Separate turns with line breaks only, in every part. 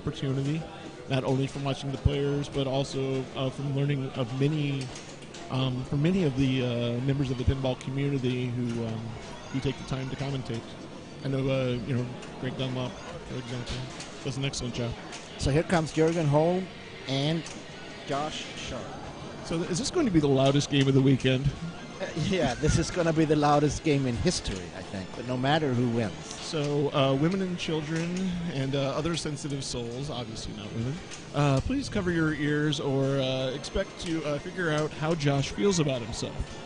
opportunity, not only from watching the players, but also from learning of from many of the members of the pinball community who take the time to commentate. I know, Greg Dunlop, for example, does an excellent job.
So here comes Jurgen Holm and Josh Sharp.
So is this going to be the loudest game of the weekend?
Yeah, this is going to be the loudest game in history, I think, but no matter who wins.
So women and children and other sensitive souls, obviously not women, please cover your ears or expect to figure out how Josh feels about himself.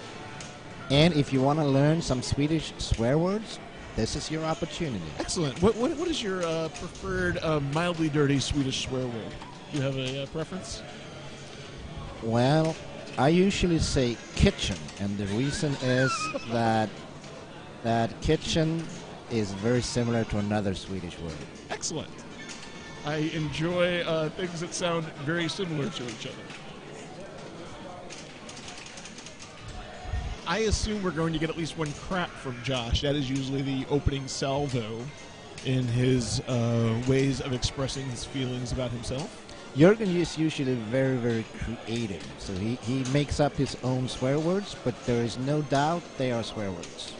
And if you want to learn some Swedish swear words, this is your opportunity.
Excellent. What is your preferred mildly dirty Swedish swear word? Do you have a preference?
Well, I usually say kitchen, and the reason is that kitchen is very similar to another Swedish word.
Excellent. I enjoy things that sound very similar to each other. I assume we're going to get at least one crap from Josh. That is usually the opening salvo in his ways of expressing his feelings about himself.
Jurgen is usually very, very creative, so he makes up his own swear words, but there is no doubt they are swear words.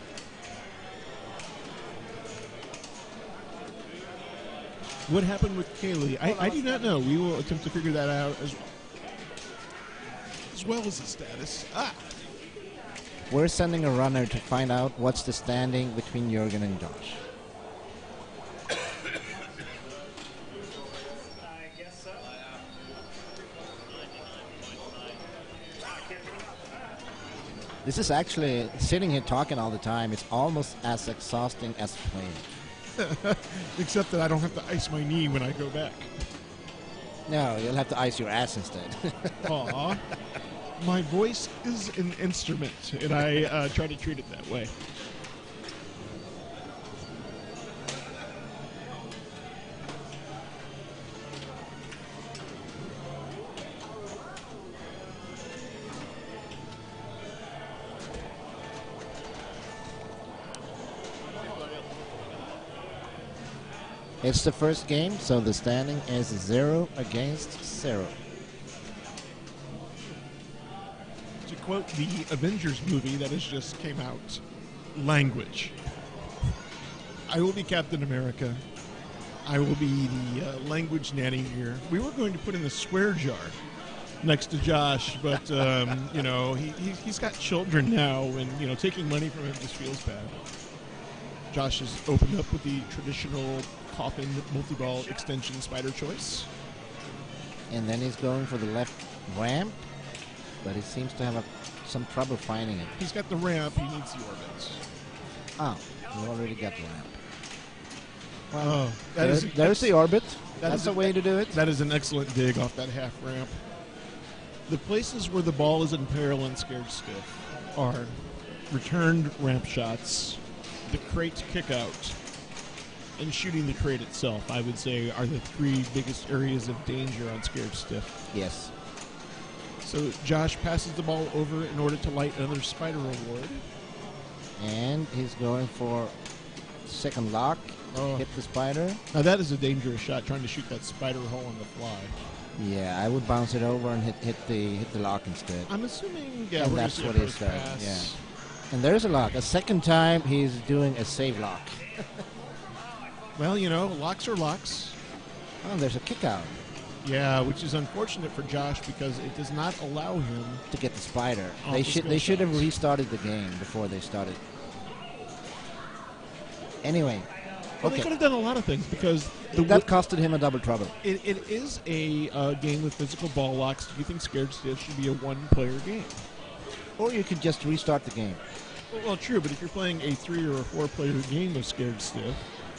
What happened with Kaylee? I do not know. We will attempt to figure that out as well as the status.
We're sending a runner to find out what's the standing between Jurgen and Josh. This is actually, sitting here talking all the time, it's almost as exhausting as playing.
Except that I don't have to ice my knee when I go back.
No, you'll have to ice your ass instead.
Aw. My voice is an instrument, and I try to treat it that way.
It's the first game, so the standing is 0 against 0.
To quote the Avengers movie that has just came out, language. I will be Captain America. I will be the language nanny here. We were going to put in the swear jar next to Josh, but, he's got children now, and, taking money from him just feels bad. Josh has opened up with the traditional coffin multi-ball extension spider choice.
And then he's going for the left ramp, but he seems to have some trouble finding it.
He's got the ramp, he needs the orbits.
Oh, he already got the ramp.
Well,
there's the orbit. That's the way to do it.
That is an excellent dig off that half ramp. The places where the ball is in peril and scared stiff are returned ramp shots, the crate kick out, and shooting the crate itself, I would say, are the three biggest areas of danger on scared stiff.
Yes.
So Josh passes the ball over in order to light another spider reward.
And he's going for second lock. Hit the spider.
Now that is a dangerous shot, trying to shoot that spider hole on the fly.
Yeah, I would bounce it over and hit the lock instead.
I'm assuming,
and that's what he's doing. Yeah. And there's a lock. A second time, he's doing a save lock.
Well, locks are locks.
Oh, there's a kick out.
Yeah, which is unfortunate for Josh because it does not allow him
to get the spider. They should have restarted the game before they started. Anyway.
Well, they could have done a lot of things because
that costed him a double trouble.
It is a game with physical ball locks. Do you think Scared Stiff should be a one-player game?
Or you could just restart the game.
Well, true, but if you're playing a 3 or a 4-player game of Scared Stiff,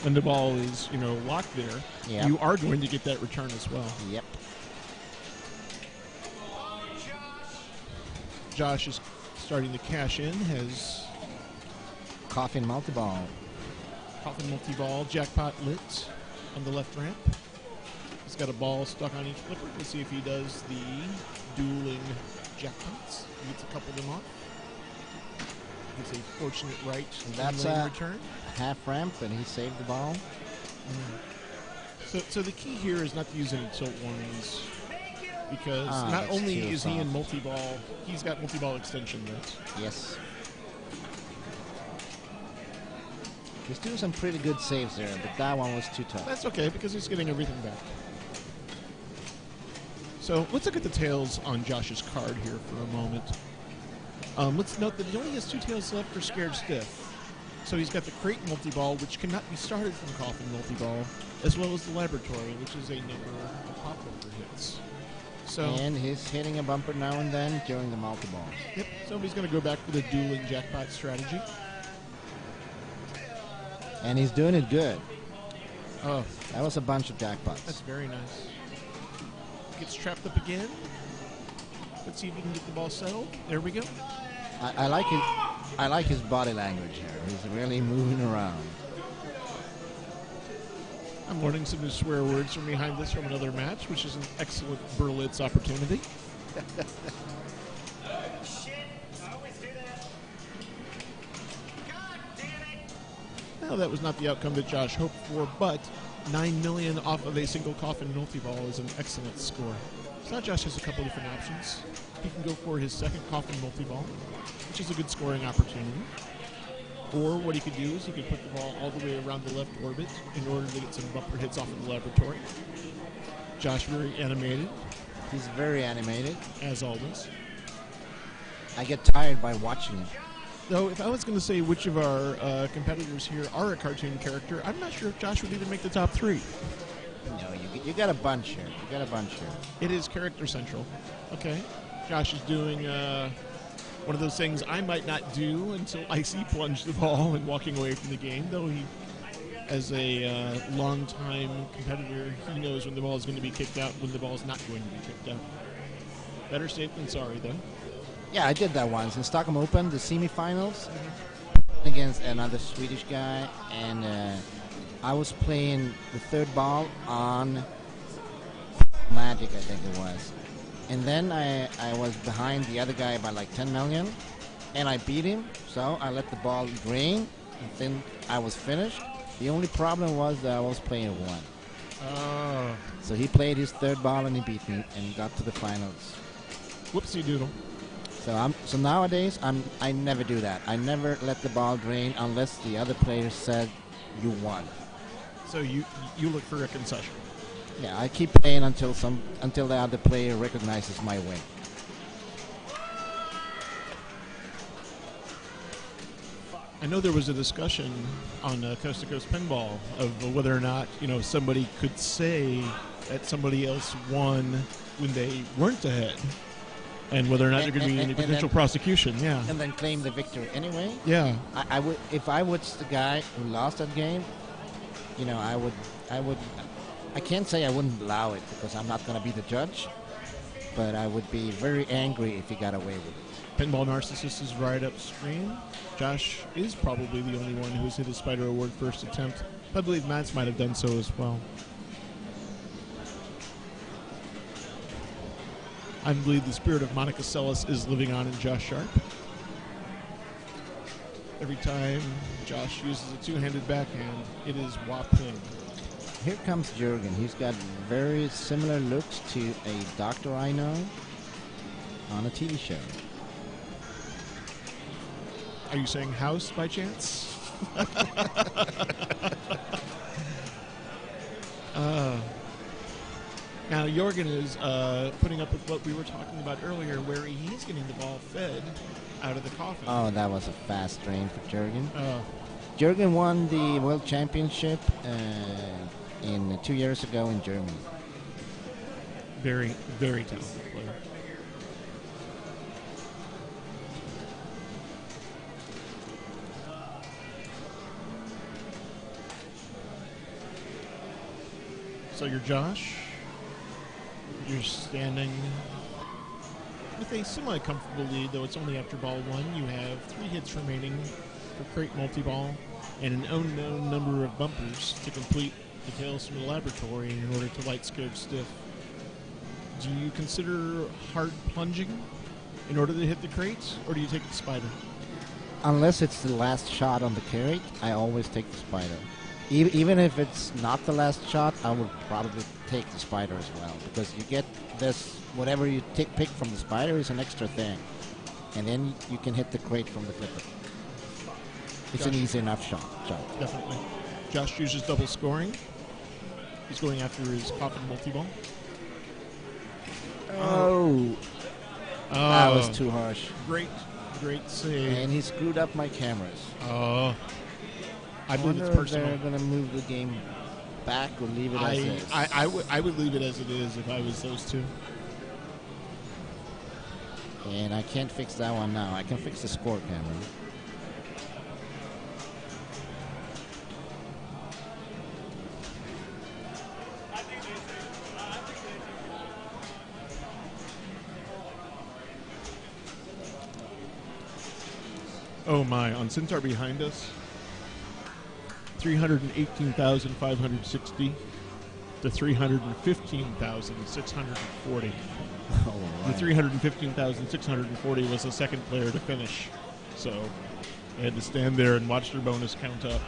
and the ball is, locked there, you are going to get that return as well.
Yep.
Josh is starting to cash in, has
Coffin multi-ball.
Coffin multi-ball, jackpot lit on the left ramp. He's got a ball stuck on each flipper. We'll see if he does the dueling jackpots. He gets a couple of them off. Gets a fortunate right
and that's
a return.
Half ramp, and he saved the ball.
So the key here is not to use any tilt warnings, because not
that's
only
too
is he in
soft.
multi-ball, he's got multi-ball extension modes.
Yes. He's doing some pretty good saves there, but that one was too tough.
That's okay, because he's getting everything back. So let's look at the tails on Josh's card here for a moment. Let's note that he only has 2 tails left for Scared Stiff. So he's got the crate multi-ball, which cannot be started from coffin multi-ball, as well as the laboratory, which is a number of popover hits. So,
And he's hitting a bumper now and then during the multi-ball.
yep, somebody's going to go back with a dueling jackpot strategy.
And he's doing it good.
Oh,
That was a bunch of jackpots.
that's very nice. Gets trapped up again. Let's see if we can get the ball settled. There we go.
I like his body language here. He's really moving around.
I'm learning some new swear words from behind this from another match, which is an excellent Berlitz opportunity. Well, that was not the outcome that Josh hoped for, but 9 million off of a single coffin multi-ball is an excellent score. So now Josh has a couple different options. He can go for his second coffin multi-ball, which is a good scoring opportunity. Or what he could do is he could put the ball all the way around the left orbit in order to get some bumper hits off of the laboratory. Josh very animated,
He's very animated.
as always.
I get tired by watching him.
Though, if I was going to say which of our competitors here are a cartoon character, I'm not sure if Josh would even make the top 3.
No, you got a bunch here. You got a bunch here.
It is character central. Okay. Josh is doing one of those things I might not do until I see plunge the ball and walking away from the game, though he, as a long-time competitor, he knows when the ball is going to be kicked out, when the ball is not going to be kicked out. Better safe than sorry, though.
Yeah, I did that once in Stockholm Open, the semifinals, against another Swedish guy, and I was playing the third ball on Magic, I think it was. And then I was behind the other guy by like 10 million, and I beat him, so I let the ball drain, and then I was finished. The only problem was that I was playing 1.
Oh.
So he played his third ball and he beat me and got to the finals.
Whoopsie doodle.
So nowadays I never do that. I never let the ball drain unless the other player said you won.
So you look for a concession.
Yeah, I keep playing until the other player recognizes my win.
I know there was a discussion on Coast to Coast Pinball of whether or not somebody could say that somebody else won when they weren't ahead, and whether or not there could be any potential prosecution. Yeah.
And then claim the victory anyway.
Yeah.
I would, if I was the guy who lost that game, I would. I can't say I wouldn't allow it because I'm not going to be the judge, but I would be very angry if he got away with it.
Pinball Narcissist is right upstream. Josh is probably the only one who's hit his Spider Award first attempt. I believe Mats might have done so as well. I believe the spirit of Monica Seles is living on in Josh Sharp. Every time Josh uses a two-handed backhand, it is whopping.
Here comes Jurgen. He's got very similar looks to a doctor I know on a TV show.
Are you saying House by chance? Now, Jurgen is putting up with what we were talking about earlier, where he's getting the ball fed out of the coffin.
Oh, that was a fast drain for Jurgen. Jurgen won the World Championship in 2 years ago in Germany.
Very, very talented player. So you're Josh. You're standing with a semi-comfortable lead, though it's only after ball 1. You have 3 hits remaining for crate multi-ball and an unknown number of bumpers to complete the Tales from the Laboratory in order to light Scared Stiff. Do you consider hard plunging in order to hit the crate, or do you take the spider?
Unless it's the last shot on the carrot, I always take the spider. Even if it's not the last shot, I would probably take the spider as well, because you get this, whatever you pick from the spider is an extra thing. And then you can hit the crate from the flipper. It's an easy enough shot.
Definitely. Josh uses double scoring. He's going after his coffin multi-ball.
Oh. That was too harsh.
Great save.
And he screwed up my cameras.
Oh. I believe it's
If
personal.
they're going to move the game back or leave it as is.
I would leave it as it is if I was those two.
And I can't fix that one now. I can fix the score camera.
Oh my, on Centaur behind us, 318,560 to 315,640.
Oh,
The 315,640 was the second player to finish. So they had to stand there and watch their bonus count up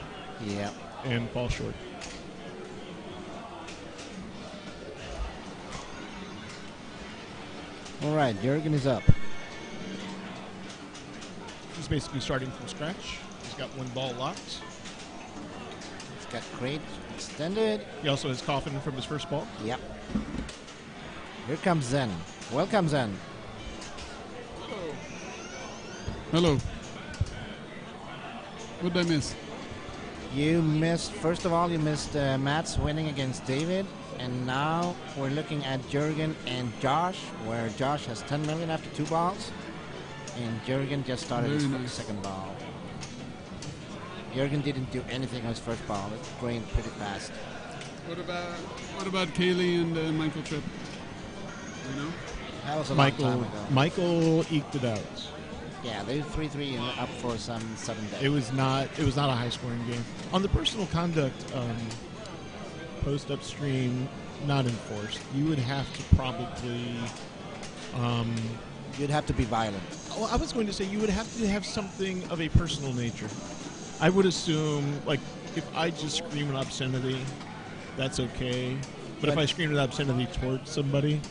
Yeah.
and fall short.
All right, Jurgen is up.
He's basically starting from scratch. He's got one ball locked.
He's got crate extended.
He also has coffin from his first ball.
Yep. Here comes Zen. Welcome, Zen.
Hello. What did I miss?
You missed, first of all, you missed Matt's winning against David. And now we're looking at Jurgen and Josh, where Josh has 10 million after 2 balls. And Jurgen just started his second ball. Jurgen didn't do anything on his first ball. It drained pretty fast.
What about Kaylee and Michael Tripp? You know?
That was a long time ago.
Michael eked it out.
Yeah, they 3-3 and up for some 7 days.
It was not a high scoring game. On the personal conduct post upstream, not enforced. You would have to probably
You'd have to be violent.
well, I was going to say you would have to have something of a personal nature. I would assume, like, if I just scream an obscenity, that's okay. But if I scream an obscenity towards somebody,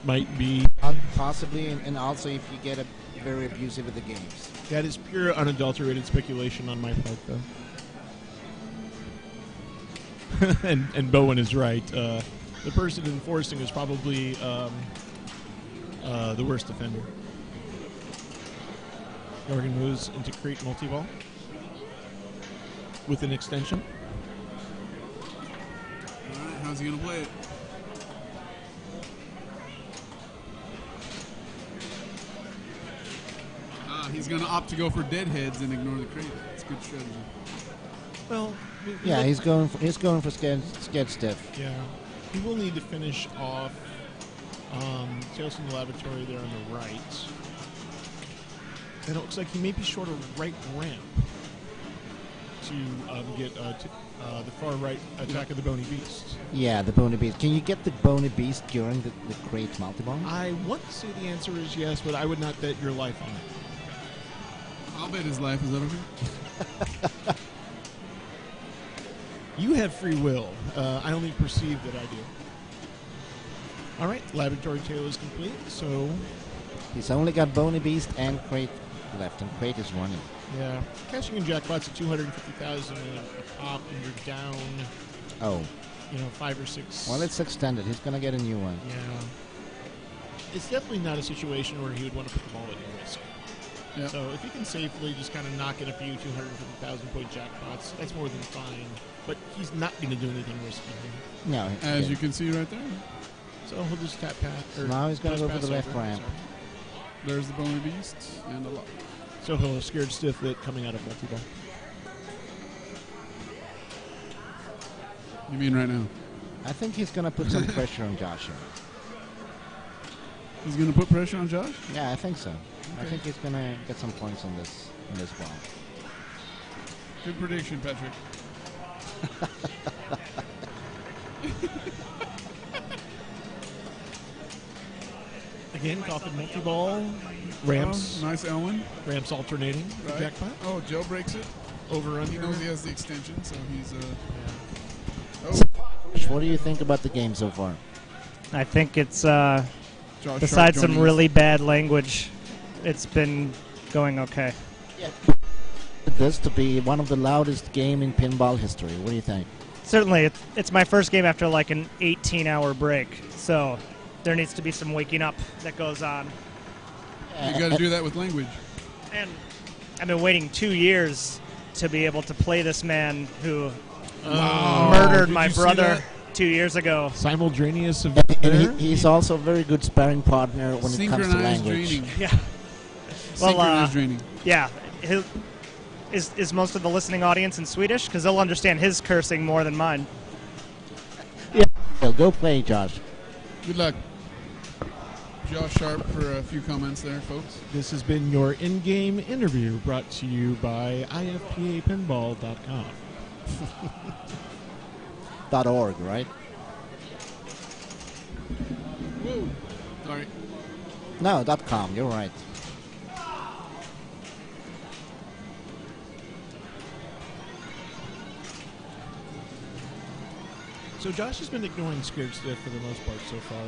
might be
Possibly, and also if you get very abusive with the games.
that is pure unadulterated speculation on my part, though. and Bowen is right. The person enforcing is probably the worst offender. Jurgen moves into crate multi-ball with an extension.
All right, how's he going to play it? He's going to opt to go for deadheads and ignore the crate. It's a good strategy.
Well,
Yeah, he's going for scared stiff.
yeah. He will need to finish off Tales from the Laboratory there on the right. And it looks like he may be short a right ramp to get the far right attack of the Bony Beast.
Yeah, the Bony Beast. Can you get the Bony Beast during the crate multi-ball?
I want to say the answer is yes, but I would not bet your life on it.
I'll bet his life. Is that okay?
You have free will. I only perceive that I do. All right, Laboratory Tale is complete, so
He's only got Bony Beast and crate left, and crate is running.
yeah. Cashing in jackpots at 250,000 a pop, and you're down,
Oh,
5 or 6.
well, it's extended. He's gonna get a new one.
Yeah. It's definitely not a situation where he would want to put the ball at risk.
Yeah.
So if he can safely just kind of knock in a few 250,000 point jackpots, that's more than fine. But he's not going to do anything risky here.
No,
As you can see right there.
So he'll just tap pass.
So now he's gonna go for the left ramp.
There's the Bony Beast and a lock.
So he'll scared stiff it coming out of multi-ball.
You mean right now?
I think he's gonna put some pressure on Josh here.
He's going to put pressure on Josh?
Yeah, I think so. I think he's gonna get some points on this ball.
Good prediction, Patrick.
Again, coffin multi-ball. Ramps.
Oh, nice Elwin.
Ramps alternating.
Right.
Jackpot.
Oh, Joe breaks it.
over under.
He knows he has the extension, so he's
What do you think about the game so far?
I think it's,
Josh
besides
Sharp
some
joining
really bad language, it's been going okay.
This to be one of the loudest game in pinball history. What do you think?
Certainly, it's my first game after like an 18-hour break, so there needs to be some waking up that goes on.
You got to do that with language.
And I've been waiting 2 years to be able to play this man who murdered
Did
my
you see
brother
that?
2 years ago.
Simultaneous event there.
And he's also a very good sparring partner when it comes to
Synchronized
language.
draining.
Yeah. Well,
Synchronized draining.
yeah. Is most of the listening audience in Swedish? Because they'll understand his cursing more than mine.
Well, go play, Josh.
Good luck. Josh Sharp for a few comments there, folks.
This has been your in-game interview brought to you by IFPA12.com.
.org, right?
Whoa. Sorry.
No, .com. You're right.
So Josh has been ignoring Scared Stiff for the most part so far,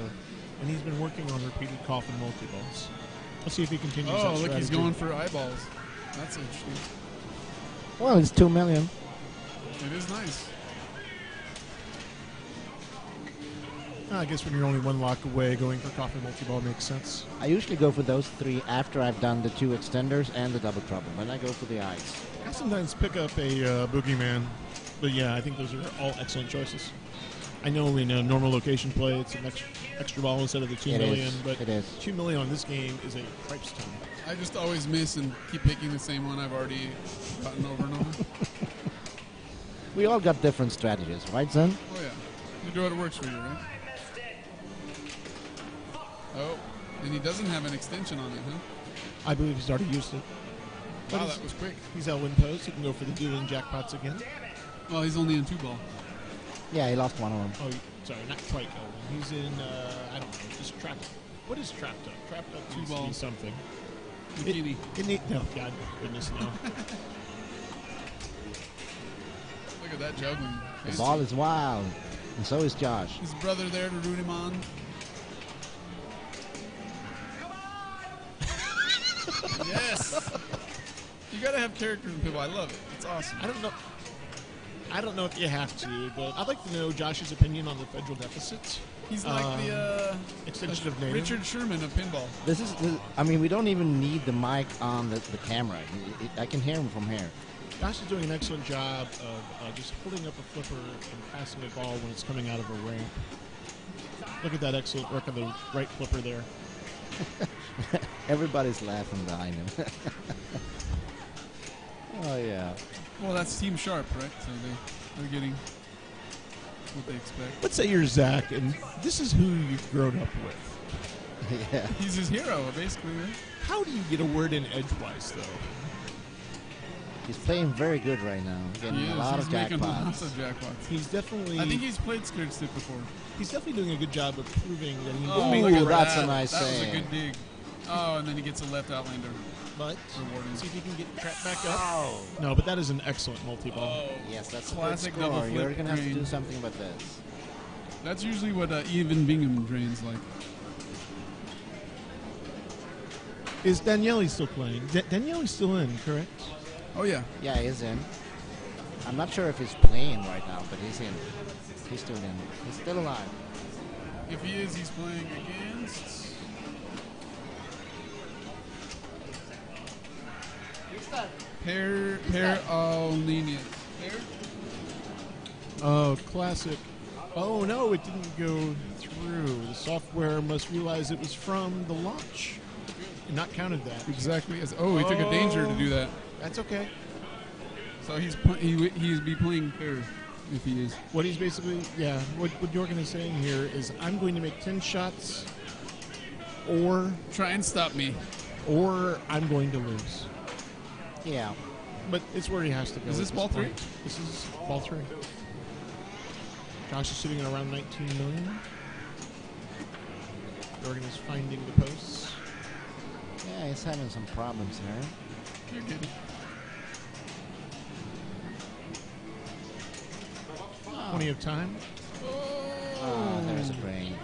and he's been working on repeated coffin multi-balls. Let's see if he continues that
Oh, look,
strategy.
he's going for eyeballs. That's interesting.
Well, it's 2 million.
It is nice.
I guess when you're only one lock away, going for coffin multi-ball makes sense.
I usually go for those 3 after I've done the 2 extenders and the double trouble. Then I go for the eyes.
I sometimes pick up a boogeyman, but yeah, I think those are all excellent choices. I know in a normal location play, it's an extra ball instead of the 2
It
million,
is.
but
It is.
2 million on this game is a cripes ton.
I just always miss and keep picking the same one I've already gotten over and over.
We all got different strategies, right, Zen?
Oh, yeah. You do what works for you, right? Oh, and he doesn't have an extension on it, huh?
I believe he's already used it. But
Wow,
he's-
that was quick.
He's at win post. He can go for the dueling jackpots again.
Well, he's only in 2-ball.
Yeah, he lost one of them.
Oh, sorry, not quite Elwin. He's in, I don't know, just trapped. What is trapped up? Trapped up
Two
needs to be
balls.
something.
Bikini.
No, God, goodness, no.
Look at that juggling.
The ball is wild, and so is Josh.
His brother there to root him on. Yes! You gotta have character in pinball. I love it. It's awesome.
I don't know if you have to, but I'd like to know Josh's opinion on the federal deficit.
He's like the
extension of native.
Richard Sherman of pinball.
I mean, we don't even need the mic on the camera. I can hear him from here.
Josh is doing an excellent job of just holding up a flipper and passing a ball when it's coming out of a ramp. Look at that excellent work on the right flipper there.
Everybody's laughing behind him. Oh, yeah.
Well, that's Team Sharp, right? So they're getting what they expect.
Let's say you're Zach, and this is who you've grown up with.
Yeah.
He's his hero, basically, right?
How do you get a word in edgewise, though?
He's playing very good right now. Getting
He
a
is.
lot
He's
of
making lots
jackpots.
of jackpots.
He's definitely.
I think he's played Scared Stiff before.
He's definitely doing a good job of proving that he can
Oh,
make
look at
Ooh, that's
that.
a nice
That was a
save.
good dig. Oh, and then he gets a left outlander.
But
Rewarding.
see if he can get trapped back up.
Oh.
No, but that is an excellent multi-ball.
Oh,
Yes, that's
Classic
a good score.
double flip
You're going to have to
drain.
do something about this.
that's usually what even Bingham drains like.
Is Daniele still playing? Daniele's still in, correct?
Oh, yeah.
Yeah, he's in. I'm not sure if he's playing right now, but he's in. He's still in. He's still alive.
If he is, he's playing against. Per Alninius.
Oh, classic. Oh, no, it didn't go through. The software must realize it was from the launch. And not counted that.
Exactly. As, oh, he took a danger to do that.
That's okay.
So he'd be playing Per if he is.
What he's basically, yeah, what Jurgen is saying here is I'm going to make 10 shots or
Try and stop me.
I'm going to lose.
Yeah.
But it's where he has to go.
Is
at
this ball three?
point. This is ball 3. Josh is sitting at around 19 million. Jurgen is finding the posts.
Yeah, he's having some problems here.
You're good.
plenty of time.
There's a brain.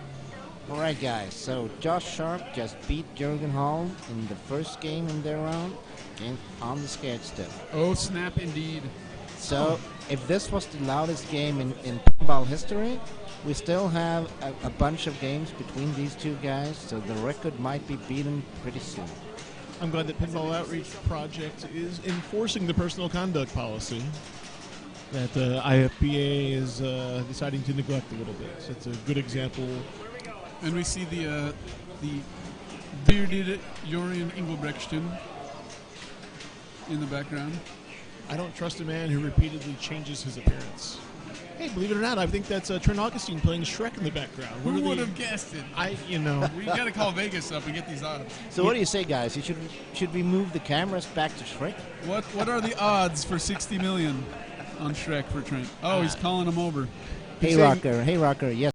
Alright, guys, so Josh Sharp just beat Jurgen Hall in the first game in their round on the scared stuff.
Oh, snap indeed.
So, if this was the loudest game in pinball history, we still have a bunch of games between these two guys, so the record might be beaten pretty soon.
I'm glad that Pinball Outreach Project is enforcing the personal conduct policy that IFPA is deciding to neglect a little bit. So it's a good example.
And we see the bearded Jurgen Engelbrechtsen in the background.
I don't trust a man who repeatedly changes his appearance. Hey, believe it or not, I think that's Trent Augustine playing Shrek in the background.
Who would have guessed it? We got to call Vegas up and get these odds.
So what do you say, guys? Should we move the cameras back to Shrek?
What are the odds for 60 million on Shrek for Trent? Oh, he's calling him over.
Hey, Rocker. Yes.